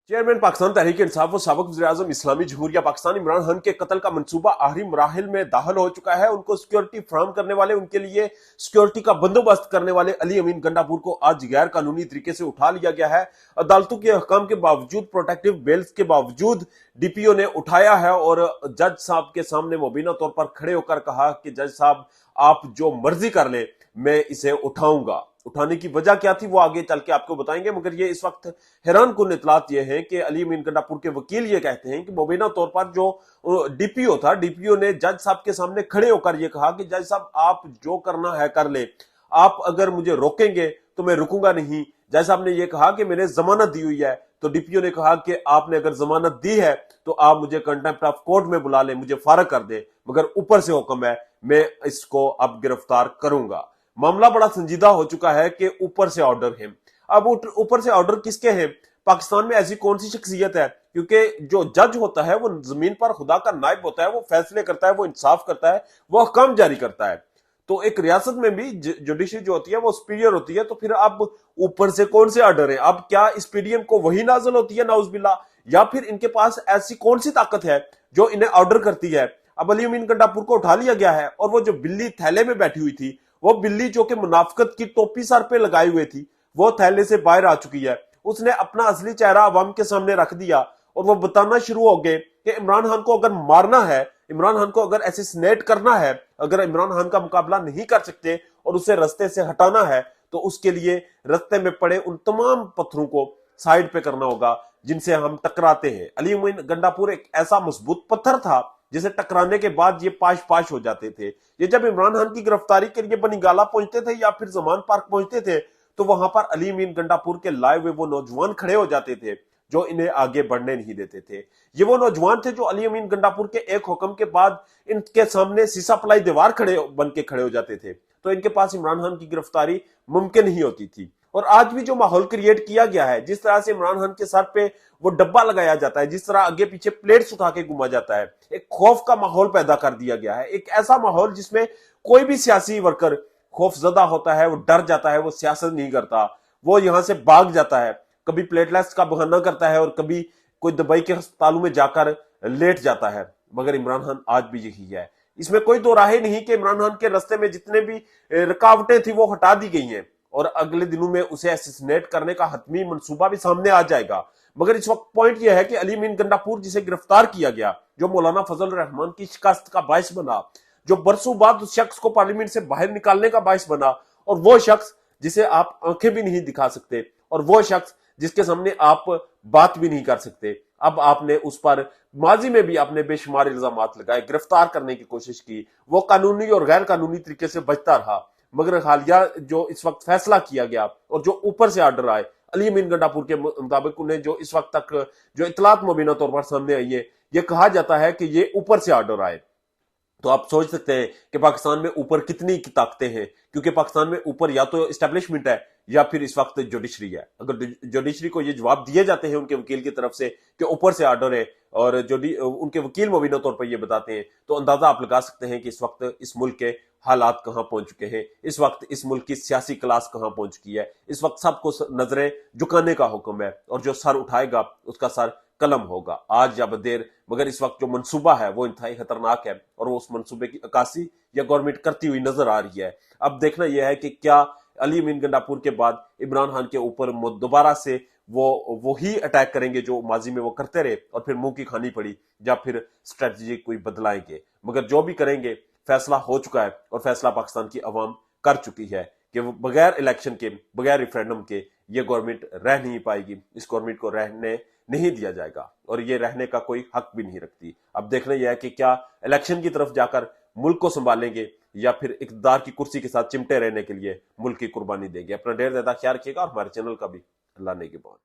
Chairman Pakistan Tehreek Insaf व साबिक वज़ीर-ए-आज़म इस्लामी जमहूरिया पाकिस्तान इमरान खान के कत्ल का मंसूबा आखिरी मराहिल में दाखिल हो चुका है। उनको सिक्योरिटी फराहम करने वाले, उनके लिए सिक्योरिटी का बंदोबस्त करने वाले अली अमीन गंडापुर को आज गैर कानूनी तरीके से उठा लिया गया है। अदालतों के अहकाम के बावजूद, प्रोटेक्टिव बेल्स के बावजूद डीपीओ ने उठाया है और जज साहब के सामने मुबीना तौर पर खड़े होकर कहा कि जज साहब, आप जो मर्जी कर ले, मैं इसे उठाऊंगा। उठाने की वजह क्या थी वो आगे चल के आपको बताएंगे, मगर ये इस वक्त हैरान कुन इतलात ये है कि अली अमीन गंडापुर के वकील ये कहते हैं कि मुबीना तौर पर जो डीपीओ था, डीपीओ ने जज साहब के सामने खड़े होकर ये कहा कि जज साहब, आप जो करना है कर ले, आप अगर मुझे रोकेंगे तो मैं रुकूंगा नहीं। जज साहब ने यह कहा कि मैंने जमानत दी हुई है, तो डीपीओ ने कहा कि आपने अगर जमानत दी है तो आप मुझे कंटेम्प्ट ऑफ कोर्ट में बुला ले, मुझे फारग कर दे, मगर ऊपर से हुक्म है, मैं इसको अब गिरफ्तार करूंगा। मामला बड़ा संजीदा हो चुका है कि ऊपर से ऑर्डर है। अब ऊपर से ऑर्डर किसके हैं? पाकिस्तान में ऐसी कौन सी शख्सियत है? क्योंकि जो जज होता है वो जमीन पर खुदा का नायब होता है, वो फैसले करता है, वो इंसाफ करता है, वो हुक्म जारी करता है। तो एक रियासत में भी जुडिशरी जो होती है वो सुपीरियर होती है। तो फिर अब ऊपर से कौन से ऑर्डर है? अब क्या इस पीडीएम को वही नाजिल होती है नाउजुबिल्लाह, या फिर इनके पास ऐसी कौन सी ताकत है जो इन्हें ऑर्डर करती है? अब अली अमीन गंडापुर को उठा लिया गया है और वो जो बिल्ली थैले में बैठी हुई थी, वो बिल्ली जो कि मुनाफिकत की टोपी सर पे लगाए हुए थी, वो थैले से बाहर आ चुकी है। उसने अपना असली चेहरा अवाम के सामने रख दिया और वो बताना शुरू हो गए कि इमरान खान को अगर मारना है, इमरान खान को अगर एसिसिनेट करना है, अगर इमरान खान का मुकाबला नहीं कर सकते और उसे रास्ते से हटाना है, तो उसके लिए रास्ते में पड़े उन तमाम पत्थरों को साइड पे करना होगा जिनसे हम टकराते हैं। अली अमीन गंडापुर एक ऐसा मजबूत पत्थर था जिसे टकराने के बाद ये पाश पाश हो जाते थे। ये जब इमरान खान की गिरफ्तारी के लिए बनीगाला पहुंचते थे या फिर जमान पार्क पहुंचते थे, तो वहां पर अली अमीन गंडापुर के लाए हुए वो नौजवान खड़े हो जाते थे जो इन्हें आगे बढ़ने नहीं देते थे। ये वो नौजवान थे जो अली अमीन गंडापुर के एक हुक्म के बाद इनके सामने सीसा पलाई दीवार खड़े बन के खड़े हो जाते थे, तो इनके पास इमरान खान की गिरफ्तारी मुमकिन ही होती थी। और आज भी जो माहौल क्रिएट किया गया है, जिस तरह से इमरान खान के सर पे वो डब्बा लगाया जाता है, जिस तरह आगे पीछे प्लेट्स उठा के घुमा जाता है, एक खौफ का माहौल पैदा कर दिया गया है। एक ऐसा माहौल जिसमें कोई भी सियासी वर्कर खौफजदा होता है, वो डर जाता है, वो सियासत नहीं करता, वो यहां से भाग जाता है, कभी प्लेटलेट्स का बहाना करता है और कभी कोई दुबई के अस्पतालों में जाकर लेट जाता है। मगर इमरान खान आज भी यही है। इसमें कोई दो राहें नहीं कि इमरान खान के रास्ते में जितने भी रुकावटें थी वो हटा दी गई हैं और अगले दिनों में उसे एसिसिनेट करने का हतमी मंसूबा भी सामने आ जाएगा। मगर इस वक्त पॉइंट यह है कि अली अमीन गंडापुर जिसे गिरफ्तार किया गया, जो मौलाना फजल रहमान की शिकस्त का बायस बना, जो बरसों बाद उस शख्स को पार्लियामेंट से बाहर निकालने का बायस बना, और वो शख्स जिसे आप आंखें भी नहीं दिखा सकते, और वो शख्स जिसके सामने आप बात भी नहीं कर सकते, अब आपने उस पर माजी में भी आपने बेशुमार इल्जाम लगाए, गिरफ्तार करने की कोशिश की, वो कानूनी और गैर कानूनी तरीके से बचता रहा। मगर हालिया जो इस वक्त फैसला किया गया और जो ऊपर से ऑर्डर आए, अली अमीन गंडापुर के मुताबिक उन्हें जो इस वक्त तक जो इतलात मुबीना तौर पर सामने आई है, ये कहा जाता है कि ये ऊपर से ऑर्डर आए। तो आप सोच सकते हैं कि पाकिस्तान में ऊपर कितनी की ताकतें हैं, क्योंकि पाकिस्तान में ऊपर या तो एस्टेब्लिशमेंट है या फिर इस वक्त जुडिशरी है। अगर जुडिशरी को ये जवाब दिए जाते हैं उनके वकील की तरफ से कि ऊपर से ऑर्डर है और उनके वकील मुबीना तौर पर ये बताते हैं, तो अंदाजा आप लगा सकते हैं कि इस वक्त इस मुल्क के हालात कहां पहुंच चुके हैं, इस वक्त इस मुल्क की सियासी क्लास कहां पहुंच चुकी है। इस वक्त सबको नजरें झुकाने का हुक्म है और जो सर उठाएगा उसका सर कलम होगा, आज या बदेर। मगर इस वक्त जो मंसूबा है वो इंतहाई खतरनाक है और वो उस मंसूबे की अक्कासी या गवर्नमेंट करती हुई नजर आ रही है। अब देखना यह है कि क्या अली अमीन गंडापुर के बाद इमरान खान के ऊपर दोबारा से वो ही अटैक करेंगे जो माजी में वो करते रहे और फिर मुंह की खानी पड़ी, या फिर स्ट्रेटजी कोई बदलाएंगे। मगर जो भी करेंगे, फैसला हो चुका है और फैसला पाकिस्तान की अवाम कर चुकी है कि वो बगैर इलेक्शन के, बगैर रेफरेंडम के ये गवर्नमेंट रह नहीं पाएगी। इस गवर्नमेंट को रहने नहीं दिया जाएगा और ये रहने का कोई हक भी नहीं रखती। अब देखना यह है कि क्या इलेक्शन की तरफ जाकर मुल्क को संभालेंगे या फिर इक़्तिदार की कुर्सी के साथ चिमटे रहने के लिए मुल्क की कुर्बानी देंगे। अपना ढेर ज्यादा ख्याल रखिएगा और हमारे चैनल का भी अल्लाह नेगहबान।